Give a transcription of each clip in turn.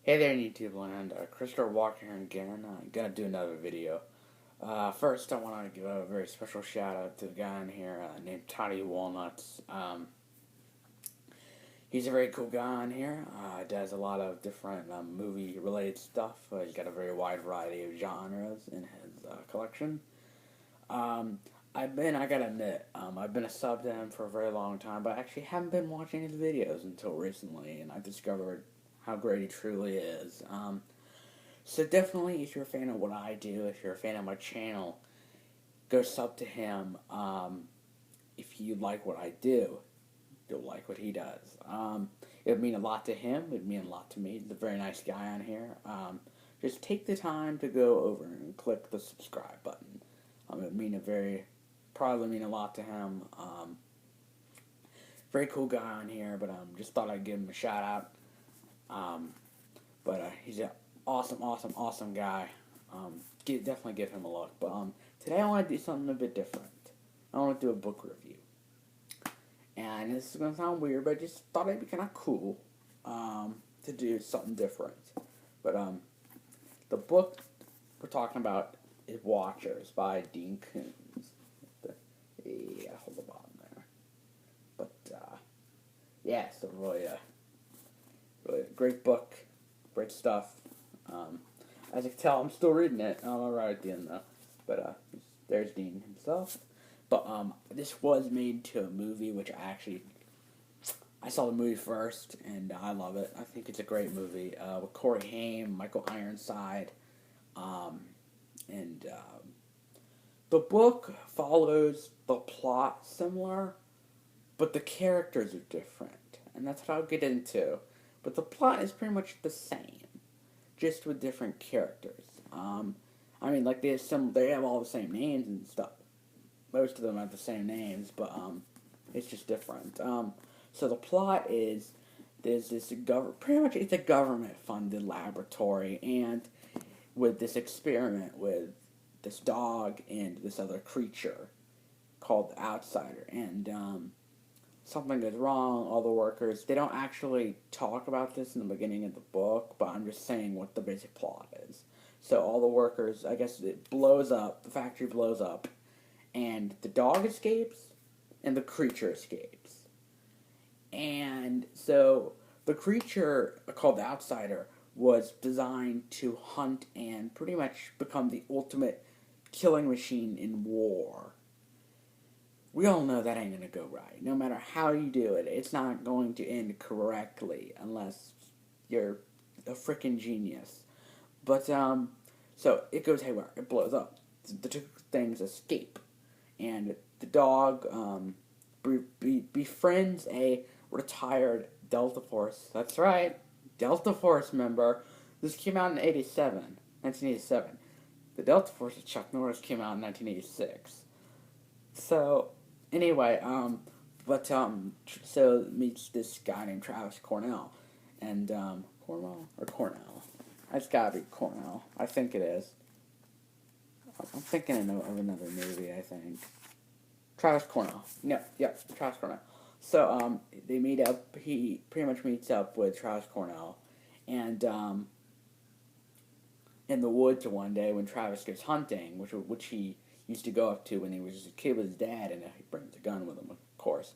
Hey there, YouTube land. Christopher Walker here again. Gonna do another video. First, I want to give a very special shout out to the guy in here named Todd E. Walnuts. He's a very cool guy in here. Does a lot of different movie related stuff. He's got a very wide variety of genres in his collection. Um, I gotta admit, I've been a sub to him for a very long time, but I actually haven't been watching his videos until recently, and I discovered how great he truly is. So definitely, if you're a fan of what I do, if you're a fan of my channel, go sub to him. If you like what I do, you'll like what he does. It would mean a lot to him. It would mean a lot to me. He's a very nice guy on here. Just take the time to go over and click the subscribe button. It would mean probably mean a lot to him. Very cool guy on here, but just thought I'd give him a shout out. But he's an awesome guy. Definitely give him a look. But today I want to do something a bit different. I want to do a book review. And this is going to sound weird, but I just thought it'd be kind of cool to do something different. But the book we're talking about is Watchers by Dean Koontz. Yeah, hold the bottom there. But yeah, so really great book, great stuff. As you can tell, I'm still reading it. I'm alright at the end though. But there's Dean himself. But this was made to a movie, which I saw the movie first, and I love it. I think it's a great movie with Corey Haim, Michael Ironside, and the book follows the plot similar, but the characters are different, and that's what I'll get into. But the plot is pretty much the same, just with different characters. I mean, like they have all the same names and stuff. Most of them have the same names, but it's just different. So the plot is there's this pretty much it's a government funded laboratory, and with this experiment with this dog and this other creature called the Outsider, and something goes wrong. All the workers, they don't actually talk about this in the beginning of the book, but I'm just saying what the basic plot is. So all the workers, I guess it blows up, the factory blows up, and the dog escapes, and the creature escapes. And so the creature, called the Outsider, was designed to hunt and pretty much become the ultimate killing machine in war. We all know that ain't gonna go right. No matter how you do it, it's not going to end correctly unless you're a freaking genius. But so it goes haywire. It blows up. The two things escape, and the dog befriends a retired Delta Force. That's right, Delta Force member. This came out in 1987. The Delta Force of Chuck Norris came out in 1986. So anyway, so meets this guy named Travis Cornell, and Cornwell or Cornell. It's gotta be Cornell. I think it is. I'm thinking of another movie. I think Travis Cornell. No, yep, Travis Cornell. So they meet up. He pretty much meets up with Travis Cornell, and in the woods one day when Travis goes hunting, which he used to go up to when he was a kid with his dad, and he brings a gun with him, of course,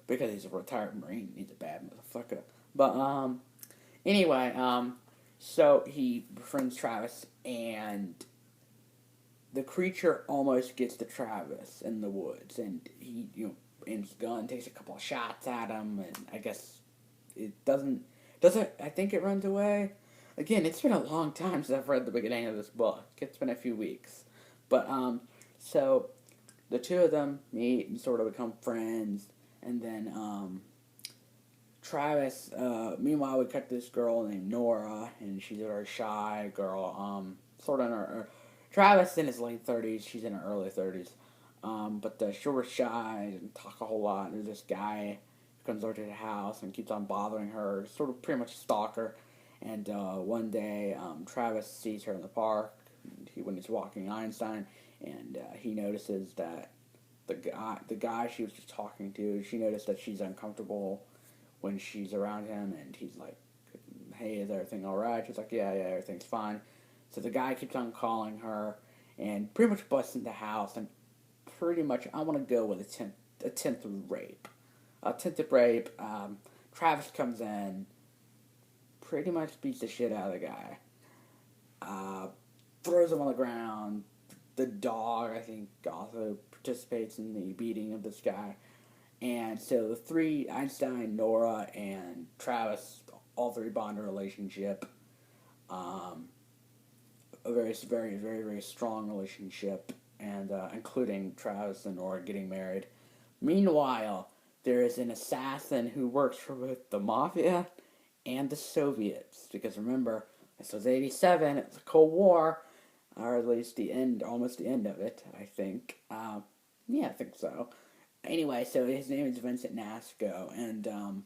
because he's a retired Marine. He's a bad motherfucker. But anyway, so he befriends Travis, and the creature almost gets to Travis in the woods, and he aims his gun, takes a couple of shots at him, and I guess it doesn't. I think it runs away. Again, it's been a long time since I've read the beginning of this book. It's been a few weeks, but so the two of them meet and sort of become friends, and then Travis. Meanwhile, we cut this girl named Nora, and she's a very shy girl. Sort of in her Travis in his late 30s. She's in her early 30s. But she was shy and talk a whole lot. There's this guy who comes over to the house and keeps on bothering her, sort of pretty much a stalker. And one day, Travis sees her in the park when he's walking Einstein, and he notices that the guy she was just talking to, she noticed that she's uncomfortable when she's around him, and he's like hey, is everything alright? She's like, yeah, everything's fine. So the guy keeps on calling her and pretty much busts in the house, and pretty much I want to go with attempted rape. Attempted rape. Travis comes in, pretty much beats the shit out of the guy. Throws him on the ground. The dog, I think, also participates in the beating of this guy. And so the three, Einstein, Nora, and Travis, all three bond a relationship. A very, very, very, very strong relationship, and including Travis and Nora getting married. Meanwhile, there is an assassin who works for both the Mafia and the Soviets. Because remember, this was 87, it was a Cold War, or at least the end, almost the end of it, I think. Yeah, I think so. Anyway, so his name is Vincent Nasco, and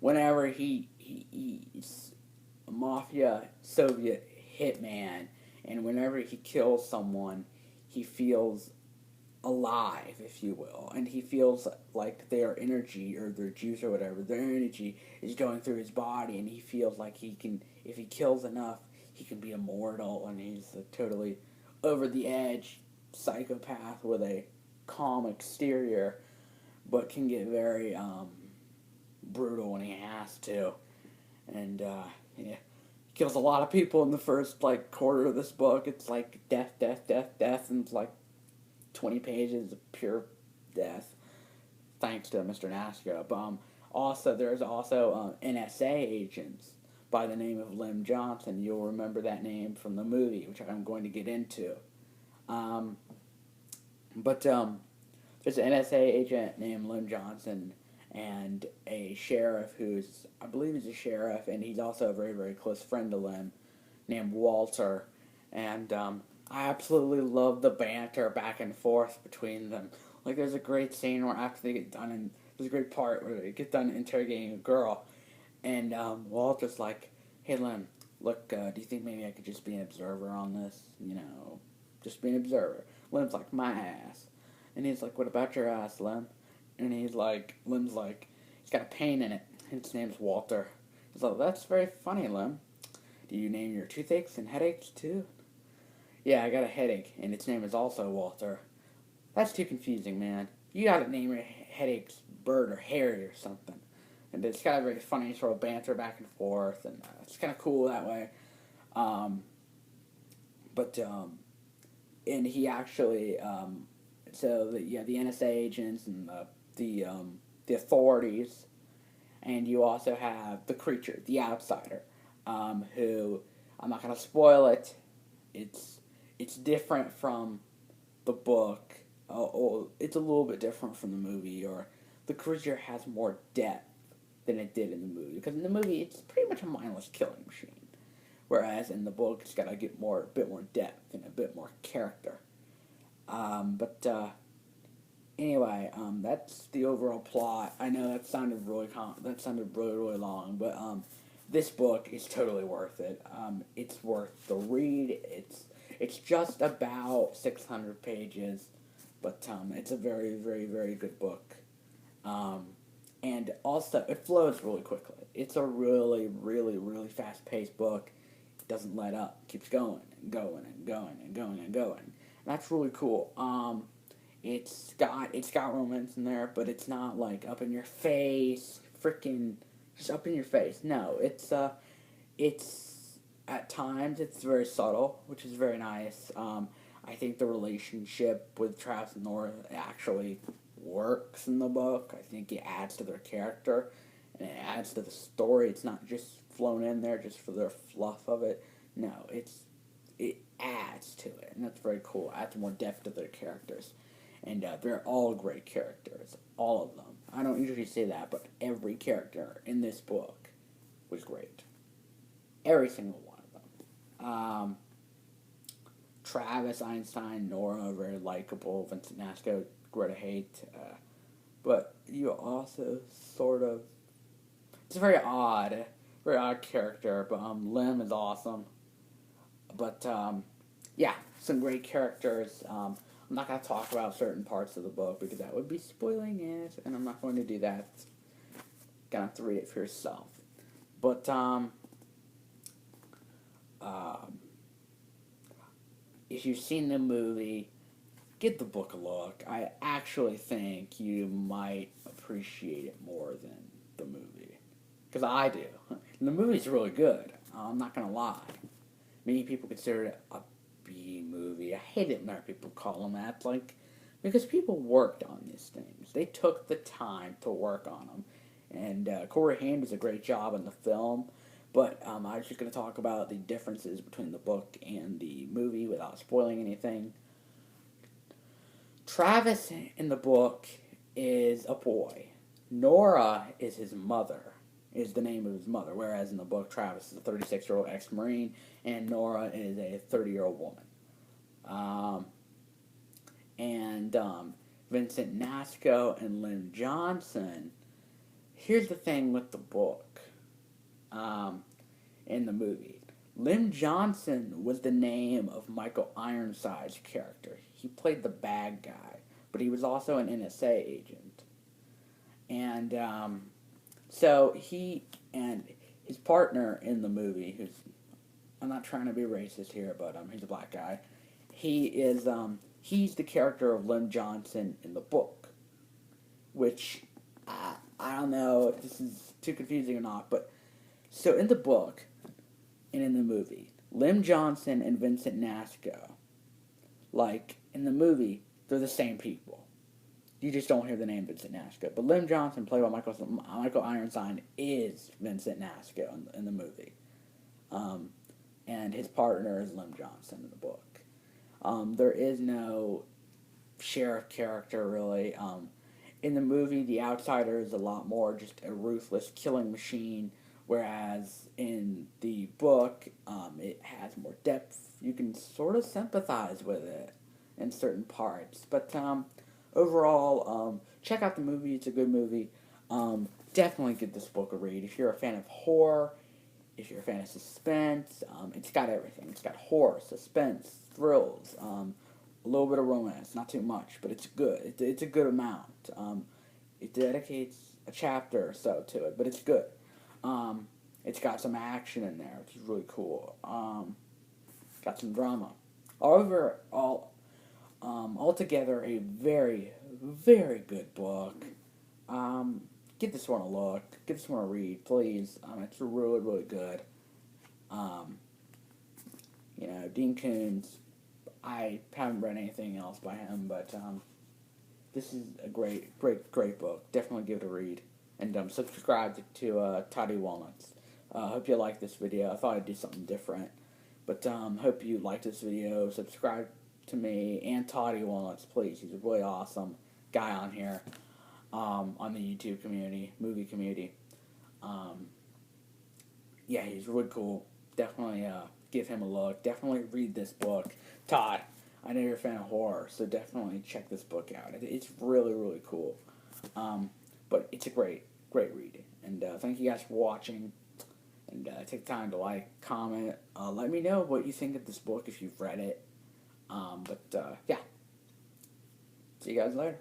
whenever he's a Mafia Soviet hitman, and whenever he kills someone, he feels alive, if you will, and he feels like their energy or their juice or whatever, their energy is going through his body, and he feels like he can, if he kills enough, he can be immortal, and he's a totally over the edge psychopath with a calm exterior, but can get very brutal when he has to, and yeah, kills a lot of people in the first like quarter of this book. It's like death, and it's like 20 pages of pure death, thanks to Mr. Nasco. But also, there's also NSA agents by the name of Lim Johnson. You'll remember that name from the movie, which I'm going to get into. But there's an NSA agent named Lim Johnson and a sheriff who's, I believe he's a sheriff, and he's also a very, very close friend to Lim, named Walter. And I absolutely love the banter back and forth between them. Like, there's a great scene where after they get done, and there's a great part where they get done interrogating a girl, and Walter's like, hey, Lim, look, do you think maybe I could just be an observer on this? You know, just be an observer. Lim's like, my ass. And he's like, what about your ass, Lim? And he's like, Lim's like, he's got a pain in it. His name's Walter. He's like, that's very funny, Lim. Do you name your toothaches and headaches too? Yeah, I got a headache, and its name is also Walter. That's too confusing, man. You gotta name your headaches Bird or Harry or something. And it's got a very funny sort of banter back and forth, and it's kind of cool that way. And he actually, the NSA agents and the authorities, and you also have the creature, the outsider, who, I'm not gonna spoil it. It's different from the book. It's a little bit different from the movie, or the creature has more depth than it did in the movie. Because in the movie, it's pretty much a mindless killing machine, whereas in the book, it's got to get a bit more depth and a bit more character. Anyway, that's the overall plot. I know that sounded really really long, but this book is totally worth it. It's worth the read. It's just about 600 pages, but it's a very, very, very good book. And also, it flows really quickly. It's a really, really, really fast-paced book. It doesn't let up. It keeps going and going and going and going and going. And that's really cool. It's got romance in there, but it's not like up in your face, freaking just up in your face. No, it's at times it's very subtle, which is very nice. I think the relationship with Travis and Nora actually works in the book. I think it adds to their character, and it adds to the story. It's not just flown in there just for the fluff of it. No, it adds to it, and that's very cool. Adds more depth to their characters, and they're all great characters, all of them. I don't usually say that, but every character in this book was great. Every single one of them. Travis, Einstein, Nora, very likable. Vincent Nasco, great to hate. But you also sort of... It's a very odd character, but Lim is awesome. But, yeah, some great characters. I'm not going to talk about certain parts of the book because that would be spoiling it, and I'm not going to do that. You're going to have to read it for yourself. But um, if you've seen the movie, give the book a look. I actually think you might appreciate it more than the movie. Because I do. And the movie's really good. I'm not going to lie. Many people consider it a B movie. I hate it when people call them that. Like, because people worked on these things. They took the time to work on them. And Corey Haim does a great job in the film. But I was just going to talk about the differences between the book and the movie without spoiling anything. Travis in the book is a boy. Nora is his mother, is the name of his mother, whereas in the book, Travis is a 36-year-old ex-Marine, and Nora is a 30-year-old woman. Um, and Vincent Nasco and Lynn Johnson, here's the thing with the book in the movie. Lynn Johnson was the name of Michael Ironside's character. He played the bad guy, but he was also an NSA agent. And so he and his partner in the movie, who's, I'm not trying to be racist here, but he's a black guy. He's the character of Lynn Johnson in the book, which I don't know if this is too confusing or not, but so in the book and in the movie, Lynn Johnson and Vincent Nasco, like in the movie, they're the same people. You just don't hear the name Vincent Nasco. But Lynn Johnson, played by Michael Ironside, is Vincent Nasco in the movie. And his partner is Lynn Johnson in the book. There is no sheriff character, really. In the movie, the outsider is a lot more just a ruthless killing machine, whereas in the book, it has more depth. You can sort of sympathize with it in certain parts. But overall, check out the movie. It's a good movie. Definitely give this book a read. If you're a fan of horror, if you're a fan of suspense, it's got everything. It's got horror, suspense, thrills, a little bit of romance, not too much, but it's good. It's a good amount. It dedicates a chapter or so to it, but it's good. It's got some action in there, which is really cool. Got some drama. Altogether, a very, very good book. Give this one a look. Give this one a read, please. It's really, really good. Dean Koontz, I haven't read anything else by him, but this is a great, great, great book. Definitely give it a read. And subscribe to Todd E Walnuts. Hope you like this video. I thought I'd do something different. But hope you like this video. Subscribe to me and Todd E Walnuts, please. He's a really awesome guy on here, on the YouTube community, movie community. Yeah, he's really cool. Definitely give him a look. Definitely read this book. Todd, I know you're a fan of horror, so definitely check this book out. It's really, really cool. But it's a great, great read. And thank you guys for watching. And take time to like, comment. Let me know what you think of this book if you've read it. Yeah. See you guys later.